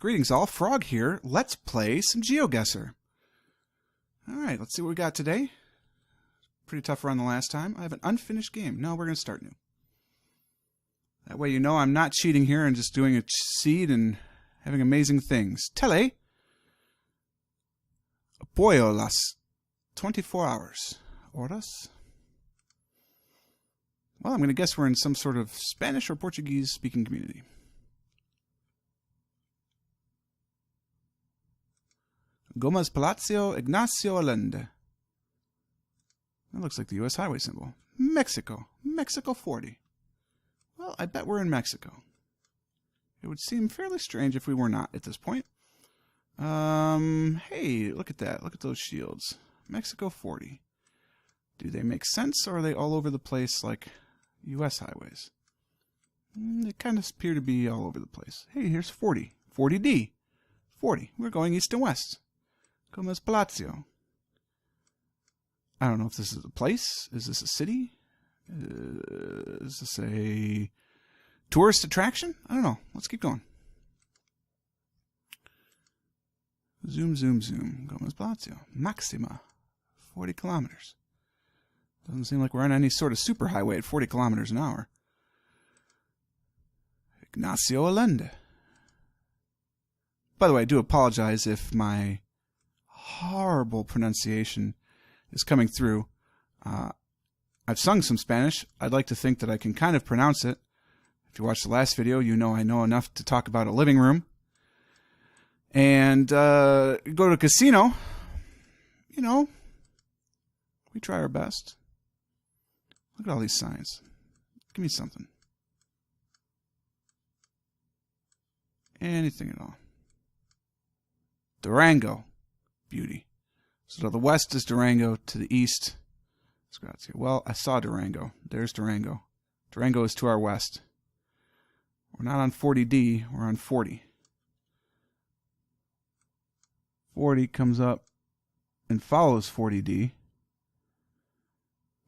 Greetings all, Frog here. Let's play some GeoGuessr. Alright, let's see what we got today. Pretty tough run the last time. I have an unfinished game. No, we're going to start new. That way you know I'm not cheating here and just doing a seed and having amazing things. Tele. Apoyo las 24 hours. Horas? Well, I'm going to guess we're in some sort of Spanish or Portuguese speaking community. Gomez Palacio Ignacio Allende. That looks like the U.S. highway symbol. Mexico. Mexico 40. Well, I bet we're in Mexico. It would seem fairly strange if we were not at this point. Hey, look at that. Look at those shields. Mexico 40. Do they make sense, or are they all over the place like U.S. highways? They kind of appear to be all over the place. Hey, here's 40. 40D. 40. We're going east and west. Gomez Palacio. I don't know if this is a place. Is this a city? Is this a tourist attraction? I don't know. Let's keep going. Zoom, zoom, zoom. Gomez Palacio. Maxima. 40 kilometers. Doesn't seem like we're on any sort of superhighway at 40 kilometers an hour. Ignacio Allende. By the way, I do apologize if my horrible pronunciation is coming through. I've sung some Spanish. I'd like to think that I can kind of pronounce it. If you watched the last video, you know I know enough to talk about a living room. And go to a casino. You know, we try our best. Look at all these signs. Give me something. Anything at all. Durango. Beauty. So to the west is Durango. To the east. Well, I saw Durango. There's Durango. Durango is to our west. We're not on 40D. We're on 40. 40 comes up and follows 40D.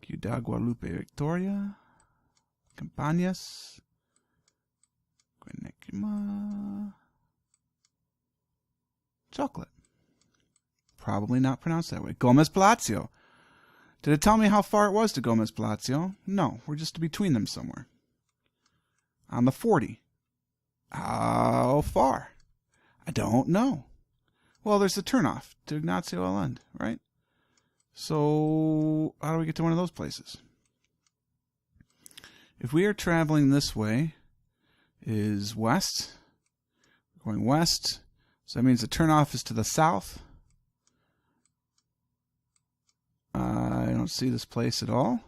Ciudad Guadalupe Victoria. Campañas. Guanequima. Chocolate. Probably not pronounced that way. Gomez Palacio. Did it tell me how far it was to Gomez Palacio? No, we're just between them somewhere. On the 40. How far? I don't know. Well, there's the turnoff to Ignacio Allende, right? So, how do we get to one of those places? If we are traveling this way, is west. We're going west. So that means the turnoff is to the south. I don't see this place at all.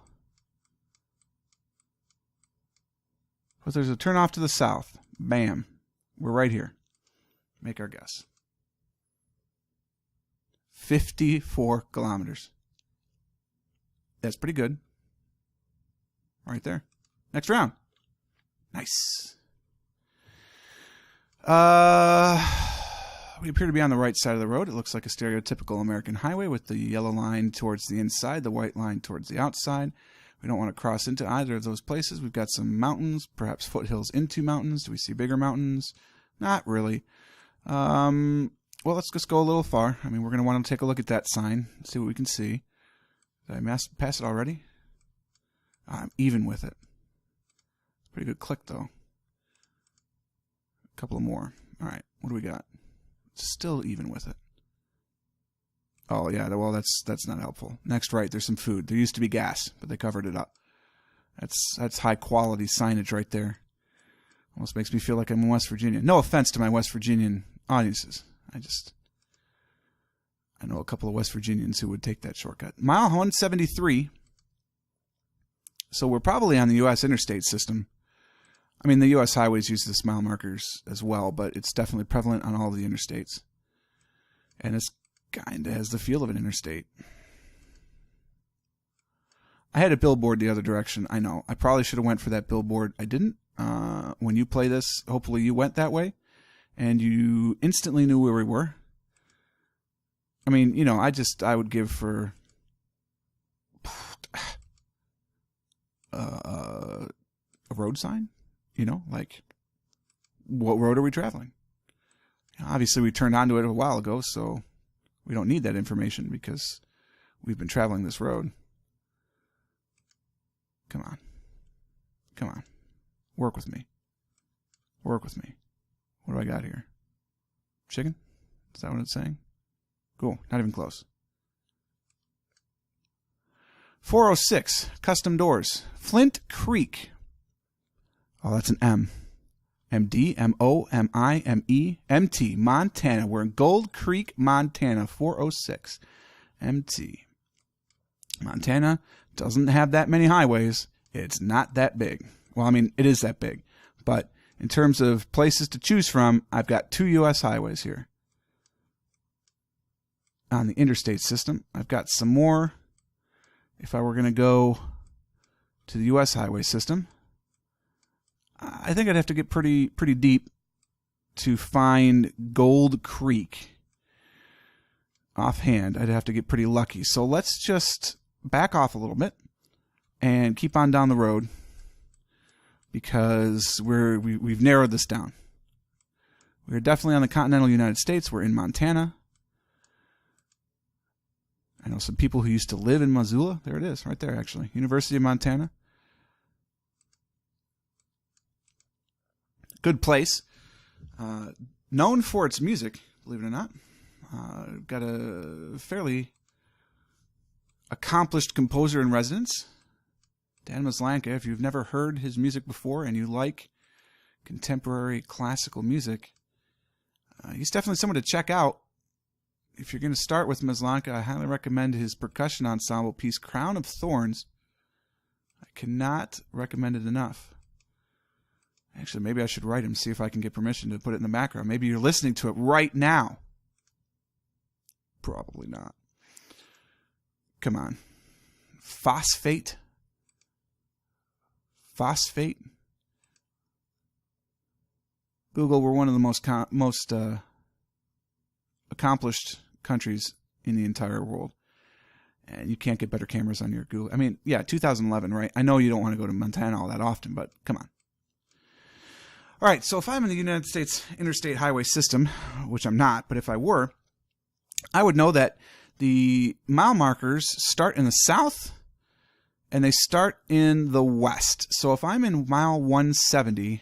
But there's a turnoff to the south. Bam. We're right here. Make our guess. 54 kilometers. That's pretty good. Right there. Next round. Nice. We appear to be on the right side of the road. It looks like a stereotypical American highway with the yellow line towards the inside, the white line towards the outside. We don't want to cross into either of those places. We've got some mountains, perhaps foothills into mountains. Do we see bigger mountains? Not really. Well, let's just go a little far. I mean, we're going to want to take a look at that sign, see what we can see. Did I pass it already? I'm even with it. Pretty good click, though. A couple of more. All right, what do we got? Still even with it. Oh, yeah, well, that's not helpful. Next right, there's some food. There used to be gas, but they covered it up. That's high-quality signage right there. Almost makes me feel like I'm in West Virginia. No offense to my West Virginian audiences. I know a couple of West Virginians who would take that shortcut. Mile 173. So we're probably on the U.S. interstate system. I mean, the U.S. highways use this mile markers as well, but it's definitely prevalent on all the interstates. And it's kind of has the feel of an interstate. I had a billboard the other direction. I know. I probably should have went for that billboard. I didn't. When you play this, hopefully you went that way. And you instantly knew where we were. I mean, you know, I would give for a road sign, you know, like what road are we traveling? Obviously, we turned onto it a while ago, so we don't need that information because we've been traveling this road. Come on. Come on. Work with me. Work with me. What do I got here? Chicken? Is that what it's saying? Cool. Not even close. 406. Custom doors. Flint Creek. Oh, that's an M. MD, MO, MI, ME, MT, Montana. We're in Gold Creek, Montana, 406. MT. Montana doesn't have that many highways. It's not that big. Well, I mean, it is that big. But in terms of places to choose from, I've got 2 U.S. highways here. On the interstate system, I've got some more. If I were going to go to the U.S. highway system, I think I'd have to get pretty deep to find Gold Creek. Offhand, I'd have to get pretty lucky. So let's just back off a little bit and keep on down the road because we've narrowed this down. We're definitely on the continental United States. We're in Montana. I know some people who used to live in Missoula. There it is, right there, actually. University of Montana. Good place. Known for its music, believe it or not. Got a fairly accomplished composer in residence, Dan Maslanka. If you've never heard his music before and you like contemporary classical music, he's definitely someone to check out. If you're going to start with Maslanka, I highly recommend his percussion ensemble piece, Crown of Thorns. I cannot recommend it enough. Actually, maybe I should write him, see if I can get permission to put it in the background. Maybe you're listening to it right now. Probably not. Come on. Phosphate. Phosphate. Google, we're one of the most accomplished countries in the entire world. And you can't get better cameras on your Google. I mean, yeah, 2011, right? I know you don't want to go to Montana all that often, but come on. All right, so if I'm in the United States interstate highway system, which I'm not, but if I were, I would know that the mile markers start in the south and they start in the west. So if I'm in mile 170,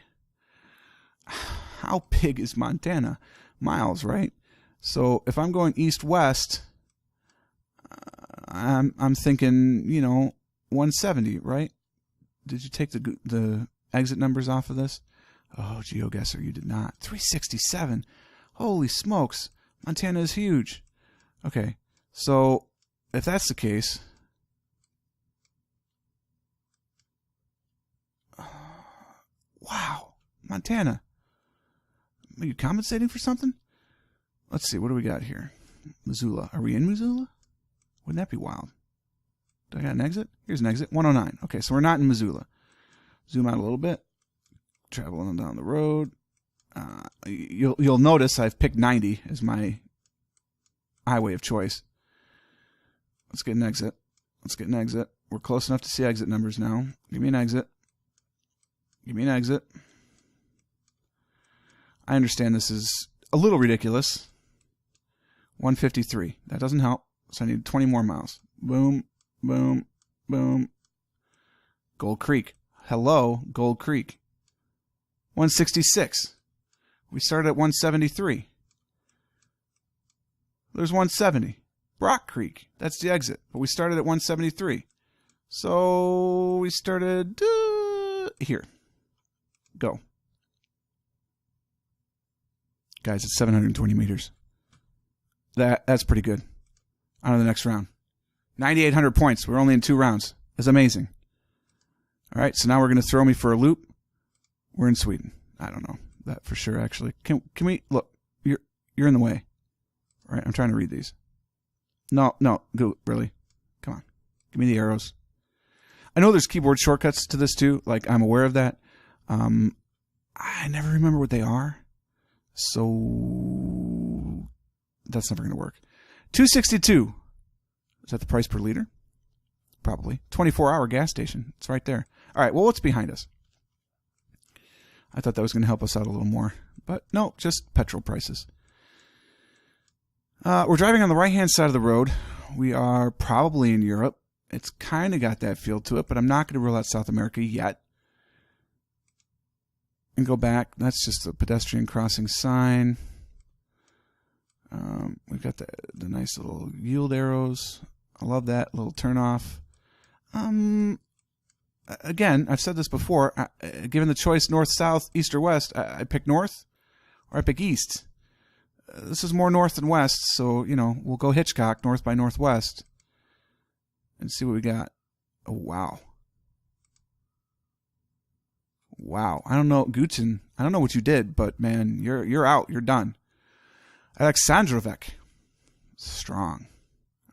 how big is Montana? Miles, right? So if I'm going east-west, I'm thinking, 170, right? Did you take the exit numbers off of this? Oh, GeoGuessr, you did not. 367. Holy smokes. Montana is huge. Okay, so if that's the case, wow, Montana. Are you compensating for something? Let's see, what do we got here? Missoula. Are we in Missoula? Wouldn't that be wild? Do I got an exit? Here's an exit, 109. Okay, so we're not in Missoula. Zoom out a little bit. Traveling down the road. You'll notice I've picked 90 as my highway of choice. Let's get an exit. Let's get an exit. We're close enough to see exit numbers now. Give me an exit. Give me an exit. I understand this is a little ridiculous. 153. That doesn't help. So I need 20 more miles. Boom, boom, boom. Gold Creek. Hello, Gold Creek. 166. We started at 173. There's 170. Brock Creek. That's the exit. But we started at 173. So we started here. Go. Guys, it's 720 meters. That's pretty good. On to the next round. 9,800 points. We're only in 2 rounds. That's amazing. All right, so now we're going to throw me for a loop. We're in Sweden. I don't know that for sure, actually. Can we look? You're in the way. All right, I'm trying to read these. No, go really. Come on, give me the arrows. I know there's keyboard shortcuts to this too. Like I'm aware of that. I never remember what they are, so that's never going to work. 262. Is that the price per liter? Probably. 24-hour gas station. It's right there. All right. Well, what's behind us? I thought that was going to help us out a little more. But no, just petrol prices. We're driving on the right-hand side of the road. We are probably in Europe. It's kind of got that feel to it, but I'm not going to rule out South America yet. And go back. That's just a pedestrian crossing sign. We've got the nice little yield arrows. I love that little turnoff. Again, I've said this before. Given the choice north, south, east, or west, I pick north or I pick east. This is more north than west, so, you know, we'll go Hitchcock, north by northwest, and see what we got. Oh, wow. Wow. I don't know, Gutin, I don't know what you did, but, man, you're out. You're done. Alexandrovek. Strong.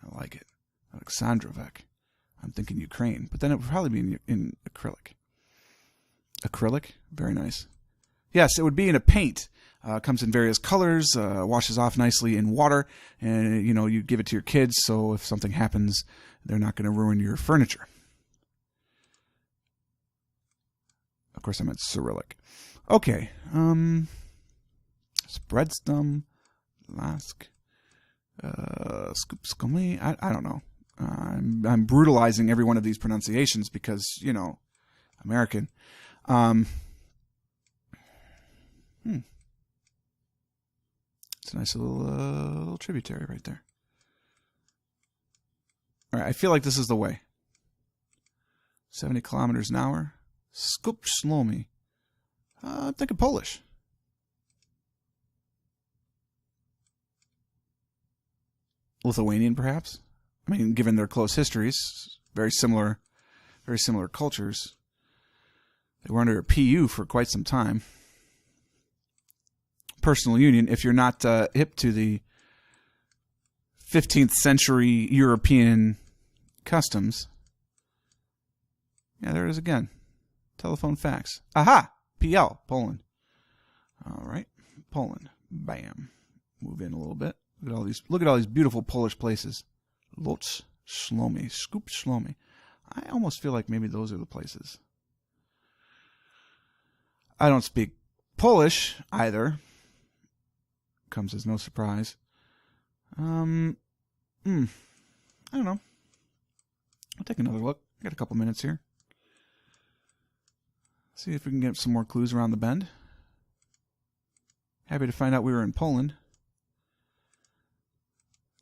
I like it. Alexandrovek. I'm thinking Ukraine, but then it would probably be in acrylic. Acrylic? Very nice. Yes, it would be in a paint. Comes in various colors, washes off nicely in water, and, you know, you give it to your kids, so if something happens, they're not going to ruin your furniture. Of course, I meant Cyrillic. Okay. Spreadstum, Lask, Scoopscomy. I don't know. I'm brutalizing every one of these pronunciations because, you know, American. It's a nice little tributary right there. All right, I feel like this is the way. 70 kilometers an hour. Skup Shlomi. I'm thinking Polish. Lithuanian, perhaps? I mean, given their close histories, very similar cultures. They were under a PU for quite some time. Personal union, if you're not hip to the 15th century European customs. Yeah, there it is again. Telephone fax. Aha! PL, Poland. All right, Poland. Bam. Move in a little bit. Look at all these beautiful Polish places. Lodz, Shlomi, Skup Shlomi. I almost feel like maybe those are the places. I don't speak Polish either. Comes as no surprise. I don't know. I'll take another look. I got a couple minutes here. See if we can get some more clues around the bend. Happy to find out we were in Poland.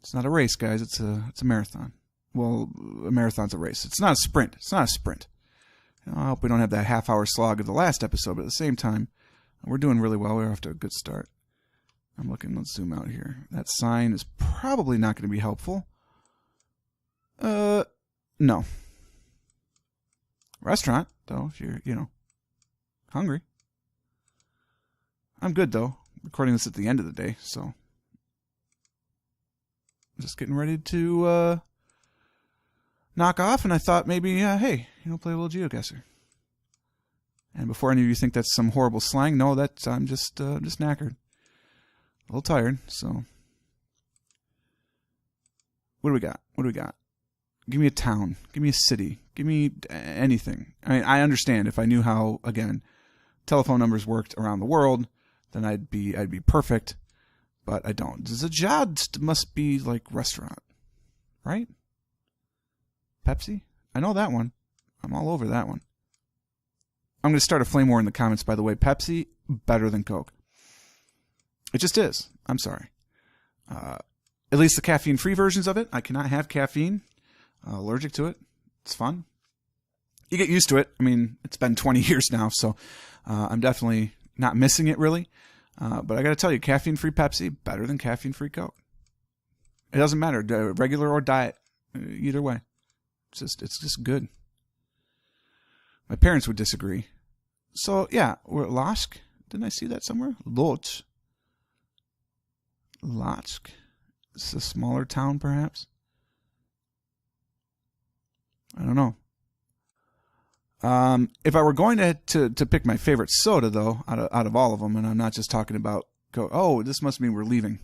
It's not a race, guys. It's a marathon. Well, a marathon's a race. It's not a sprint. It's not a sprint. You know, I hope we don't have that half-hour slog of the last episode, but at the same time, we're doing really well. We're off to a good start. I'm looking. Let's zoom out here. That sign is probably not going to be helpful. No. Restaurant, though, if you're, you know, hungry. I'm good, though. Recording this at the end of the day, so I'm just getting ready to knock off, and I thought maybe, hey, you know, play a little GeoGuessr. And before any of you think that's some horrible slang, no, I'm just knackered. A little tired, so. What do we got? What do we got? Give me a town. Give me a city. Give me anything. I mean, I understand if I knew how, again, telephone numbers worked around the world, then I'd be perfect, but I don't. Zajad must be like restaurant, right? Pepsi? I know that one. I'm all over that one. I'm going to start a flame war in the comments, by the way. Pepsi, better than Coke. It just is. I'm sorry. At least the caffeine-free versions of it. I cannot have caffeine. Allergic to it. It's fun. You get used to it. I mean, it's been 20 years now, so I'm definitely not missing it, really. But I got to tell you, caffeine-free Pepsi, better than caffeine-free Coke. It doesn't matter, regular or diet, either way. It's just good. My parents would disagree. So, yeah, we're at Lask. Didn't I see that somewhere? Lodz. Lodz. It's a smaller town, perhaps. I don't know. If I were going to pick my favorite soda, though, out of all of them, and I'm not just talking about, this must mean we're leaving.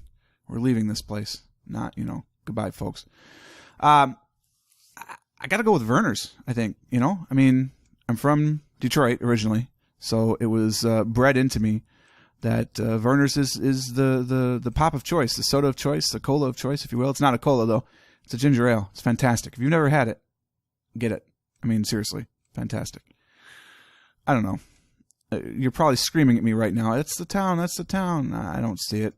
We're leaving this place. Not, you know, goodbye, folks. I got to go with Werner's, I think. You know, I mean, I'm from Detroit originally, so it was bred into me that Werner's is the pop of choice, the soda of choice, the cola of choice, if you will. It's not a cola, though. It's a ginger ale. It's fantastic. If you've never had it, get it. I mean, seriously, fantastic. I don't know. You're probably screaming at me right now. It's the town. That's the town. I don't see it.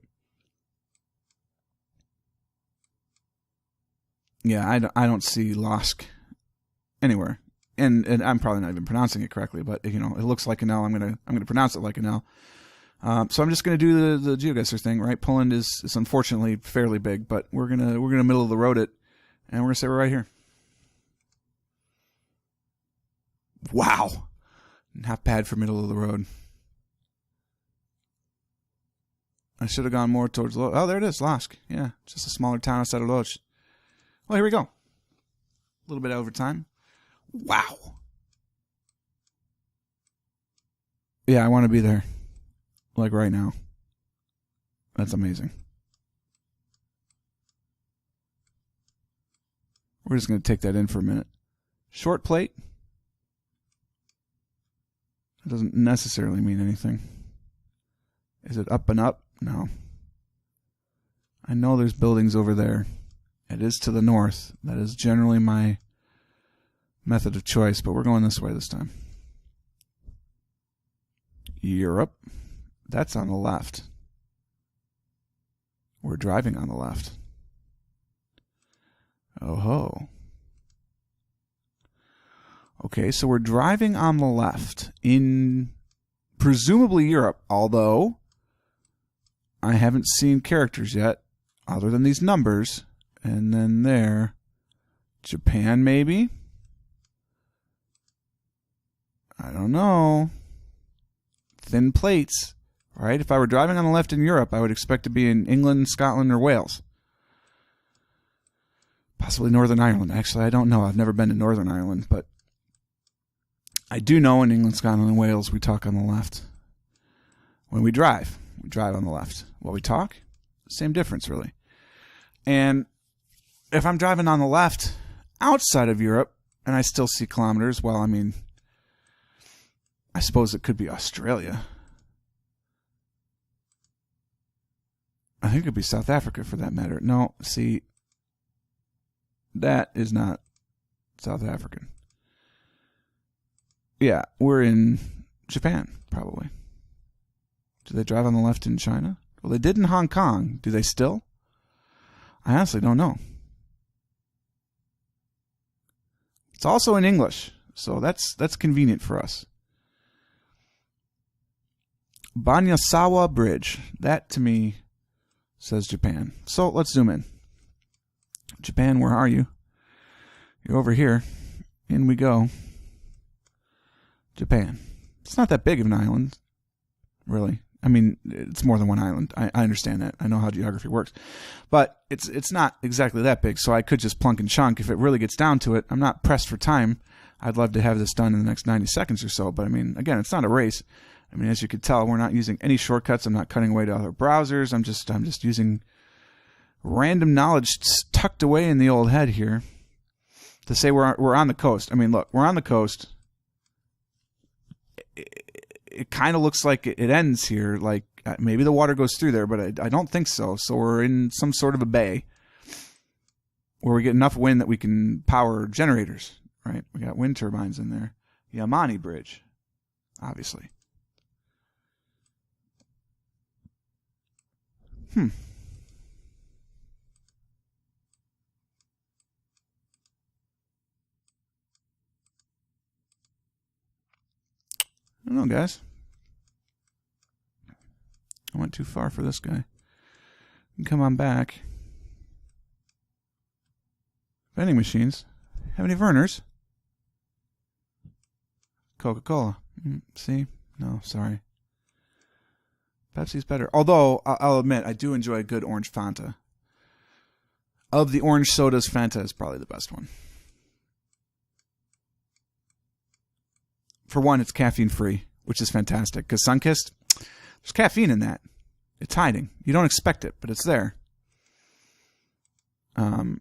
Yeah, I don't see Lask anywhere. And I'm probably not even pronouncing it correctly, but it looks like an L. I'm gonna pronounce it like an L. So I'm just gonna do the GeoGuessr thing, right? Poland is unfortunately fairly big, but we're gonna middle of the road it, and we're gonna say we're right here. Wow, not bad for middle of the road. I should have gone more towards Lodz. Oh, there it is, Lask. Yeah, just a smaller town outside of Lodz. Well, here we go. A little bit over time. Wow. Yeah, I want to be there. Like right now. That's amazing. We're just going to take that in for a minute. Short plate. It doesn't necessarily mean anything. Is it up and up? No. I know there's buildings over there. It is to the north. That is generally my method of choice, but we're going this way this time. Europe. That's on the left. We're driving on the left. Oh ho. Okay, so we're driving on the left in presumably Europe, although I haven't seen characters yet other than these numbers. And then there, Japan maybe? I don't know. Thin plates, right? If I were driving on the left in Europe, I would expect to be in England, Scotland, or Wales. Possibly Northern Ireland. Actually, I don't know. I've never been to Northern Ireland, but I do know in England, Scotland, and Wales, we talk on the left. When we drive on the left. While we talk, same difference, really. And if I'm driving on the left outside of Europe, and I still see kilometers, well, I mean, I suppose it could be Australia. I think it could be South Africa for that matter. No, see, that is not South African. Yeah, we're in Japan, probably. Do they drive on the left in China? Well, they did in Hong Kong. Do they still? I honestly don't know. It's also in English, so that's convenient for us. Banyasawa Bridge. That, to me, says Japan. So let's zoom in. Japan, where are you? You're over here. In we go. Japan. It's not that big of an island, really. I mean, it's more than one island. I understand that. I know how geography works. But it's not exactly that big, so I could just plunk and chunk. If it really gets down to it, I'm not pressed for time. I'd love to have this done in the next 90 seconds or so. But, I mean, again, it's not a race. I mean, as you could tell, we're not using any shortcuts. I'm not cutting away to other browsers. I'm just using random knowledge tucked away in the old head here to say we're on the coast. I mean, look, we're on the coast. It kind of looks like it ends here. Like maybe the water goes through there, but I don't think so. So we're in some sort of a bay where we get enough wind that we can power generators, right? We got wind turbines in there. Yamani Bridge, obviously. I don't know, guys. I went too far for this guy. Come on back. Vending machines. Have any Werners? Coca-Cola. See? No, sorry. Pepsi's better. Although, I'll admit, I do enjoy a good orange Fanta. Of the orange sodas, Fanta is probably the best one. For one, it's caffeine-free, which is fantastic. Because Sunkist, there's caffeine in that. It's hiding. You don't expect it, but it's there. So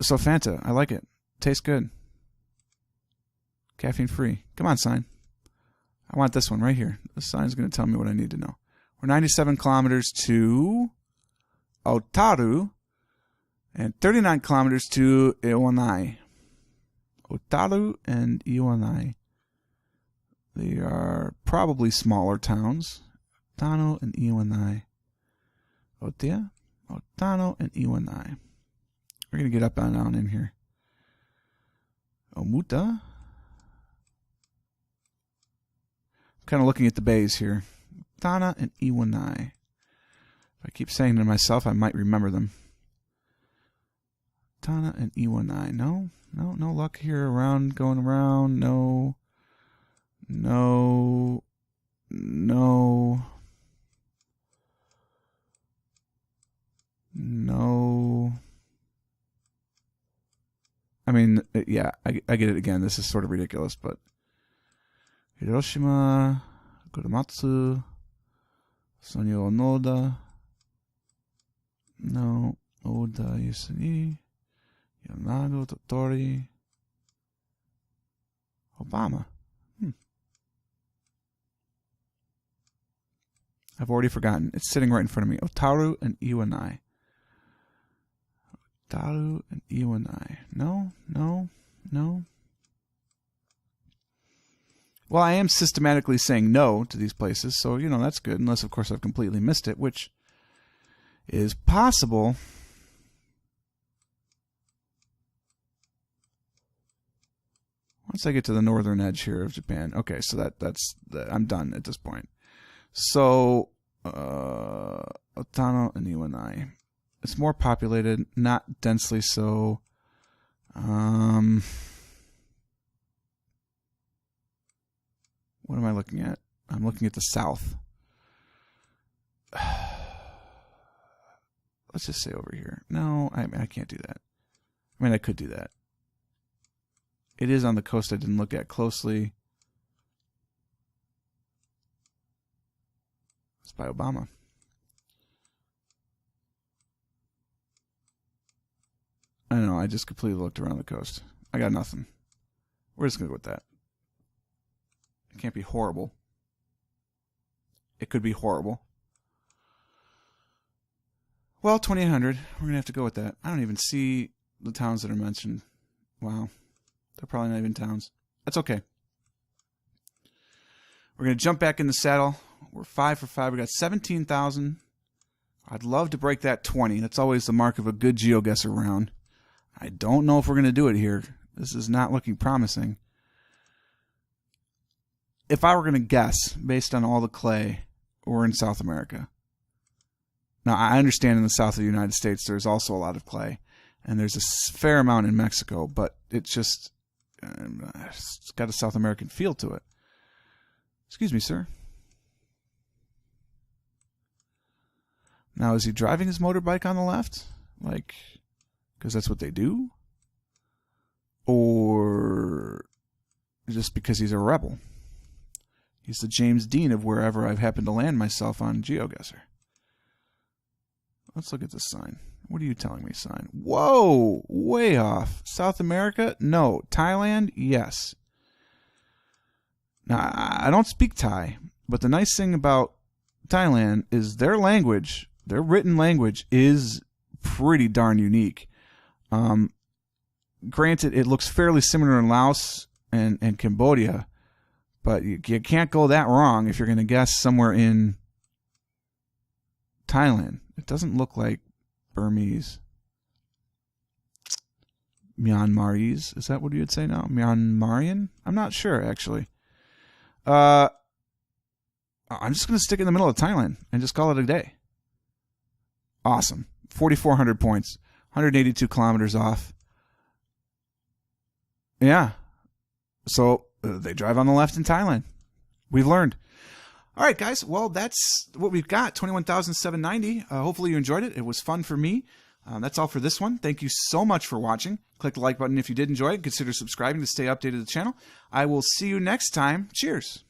Fanta, I like it. Tastes good. Caffeine-free. Come on, sign. I want this one right here. The sign's going to tell me what I need to know. We're 97 kilometers to Otaru and 39 kilometers to Iwanai. Otaru and Iwanai. They are probably smaller towns. Otano and Iwanai. Otia, Otano, and Iwanai. We're going to get up and down in here. Omuta. I'm kind of looking at the bays here. Otana and Iwanai. If I keep saying to myself, I might remember them. Otana and Iwanai. No luck here around, going around. No. I mean, yeah, I get it again. This is sort of ridiculous, but Hiroshima, Kurumatsu, Sonyo Onoda, no, Oda Yusuni, Yonago Totori, Obama. I've already forgotten. It's sitting right in front of me. Otaru and Iwanai. Otaru and Iwanai. No. Well, I am systematically saying no to these places, so, that's good. Unless, of course, I've completely missed it, which is possible. Once I get to the northern edge here of Japan. Okay, so I'm done at this point. So, Otano and Iwanai. It's more populated, not densely so. What am I looking at? I'm looking at the south. Let's just say over here. No, I can't do that. I mean, I could do that. It is on the coast I didn't look at closely. It's by Obama. I don't know. I just completely looked around the coast. I got nothing. We're just going to go with that. It can't be horrible. It could be horrible. Well, 2800. We're going to have to go with that. I don't even see the towns that are mentioned. Wow. They're probably not even towns. That's okay. We're going to jump back in the saddle. We're 5 for 5. We got 17,000. I'd love to break that 20. That's always the mark of a good GeoGuessr round. I don't know if we're going to do it here. This is not looking promising. If I were going to guess, based on all the clay, we're in South America. Now, I understand in the south of the United States there's also a lot of clay, and there's a fair amount in Mexico, but it's just it's got a South American feel to it. Excuse me, sir. Now, is he driving his motorbike on the left? Like, because that's what they do? Or just because he's a rebel? He's the James Dean of wherever I've happened to land myself on GeoGuessr. Let's look at this sign. What are you telling me, sign? Whoa! Way off. South America? No. Thailand? Yes. Now, I don't speak Thai, but the nice thing about Thailand is their language, their written language, is pretty darn unique. Granted, it looks fairly similar in Laos and Cambodia, but you can't go that wrong if you're going to guess somewhere in Thailand. It doesn't look like Burmese. Myanmarese? Is that what you would say now? Myanmarian? I'm not sure, actually. I'm just going to stick in the middle of Thailand and just call it a day. Awesome. 4,400 points. 182 kilometers off. Yeah. So they drive on the left in Thailand. We've learned. All right, guys. Well, that's what we've got. 21,790. Hopefully you enjoyed it. It was fun for me. That's all for this one. Thank you so much for watching. Click the like button if you did enjoy it. Consider subscribing to stay updated to the channel. I will see you next time. Cheers.